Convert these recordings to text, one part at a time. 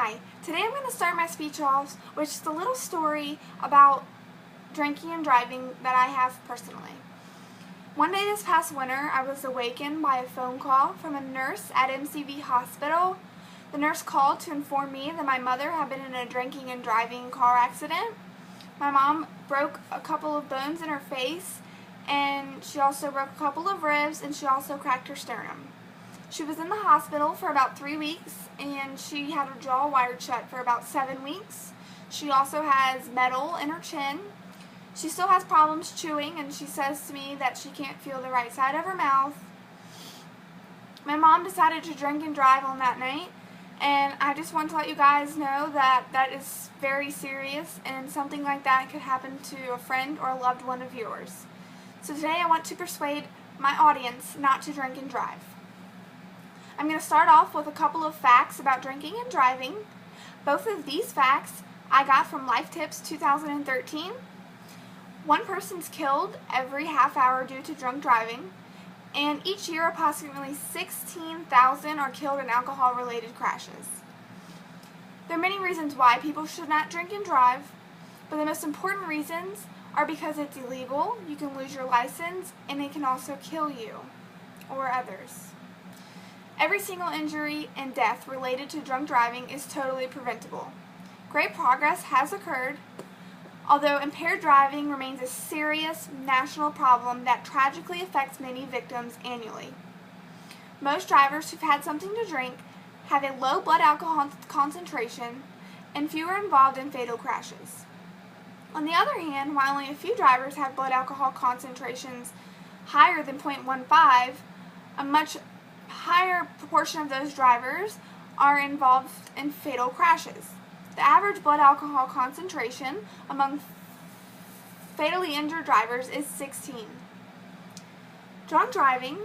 Hi, today I'm going to start my speech off with just a little story about drinking and driving that I have personally. One day this past winter, I was awakened by a phone call from a nurse at MCV Hospital. The nurse called to inform me that my mother had been in a drinking and driving car accident. My mom broke a couple of bones in her face, and she also broke a couple of ribs, and she also cracked her sternum. She was in the hospital for about 3 weeks, and she had her jaw wired shut for about 7 weeks. She also has metal in her chin. She still has problems chewing, and she says to me that she can't feel the right side of her mouth. My mom decided to drink and drive on that night, and I just want to let you guys know that that is very serious, and something like that could happen to a friend or a loved one of yours. So today I want to persuade my audience not to drink and drive. I'm going to start off with a couple of facts about drinking and driving. Both of these facts I got from Life Tips 2013. One person's killed every half hour due to drunk driving, and each year approximately 16,000 are killed in alcohol-related crashes. There are many reasons why people should not drink and drive, but the most important reasons are because it's illegal, you can lose your license, and it can also kill you or others. Every single injury and death related to drunk driving is totally preventable. Great progress has occurred, although impaired driving remains a serious national problem that tragically affects many victims annually. Most drivers who've had something to drink have a low blood alcohol concentration and fewer involved in fatal crashes. On the other hand, while only a few drivers have blood alcohol concentrations higher than 0.15, a much higher proportion of those drivers are involved in fatal crashes. The average blood alcohol concentration among fatally injured drivers is 16. Drunk driving,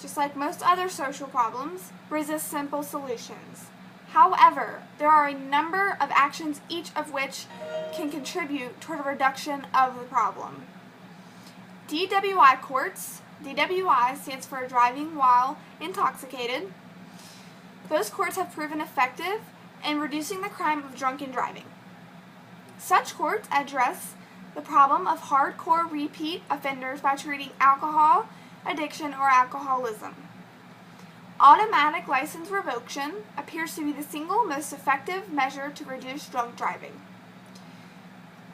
just like most other social problems, resists simple solutions. However, there are a number of actions, each of which can contribute toward a reduction of the problem. DWI courts. DWI stands for driving while intoxicated. Those courts have proven effective in reducing the crime of drunken driving. Such courts address the problem of hardcore repeat offenders by treating alcohol addiction or alcoholism. Automatic license revocation appears to be the single most effective measure to reduce drunk driving.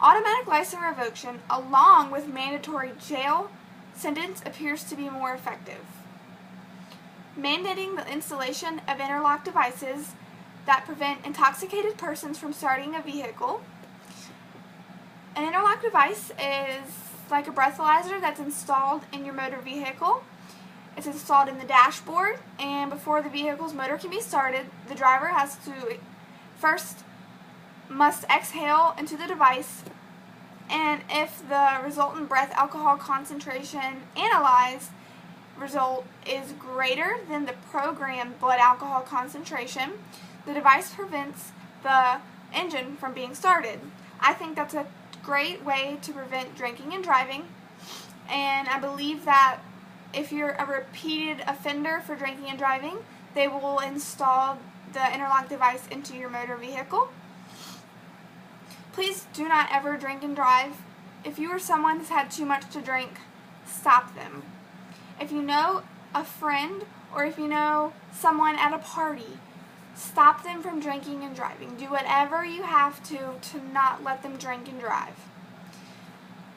Automatic license revocation, along with mandatory jail sentence, appears to be more effective. Mandating the installation of interlock devices that prevent intoxicated persons from starting a vehicle. An interlock device is like a breathalyzer that's installed in your motor vehicle. It's installed in the dashboard, and before the vehicle's motor can be started, the driver has to must exhale into the device, and if the resultant breath alcohol concentration analyzed result is greater than the programmed blood alcohol concentration, the device prevents the engine from being started. I think that's a great way to prevent drinking and driving, and I believe that if you're a repeated offender for drinking and driving, they will install the interlock device into your motor vehicle. Please do not ever drink and drive. If you or someone has had too much to drink, stop them. If you know a friend or if you know someone at a party, stop them from drinking and driving. Do whatever you have to not let them drink and drive.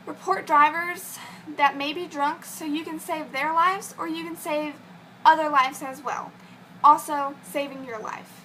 Report drivers that may be drunk so you can save their lives or you can save other lives as well. Also, saving your life.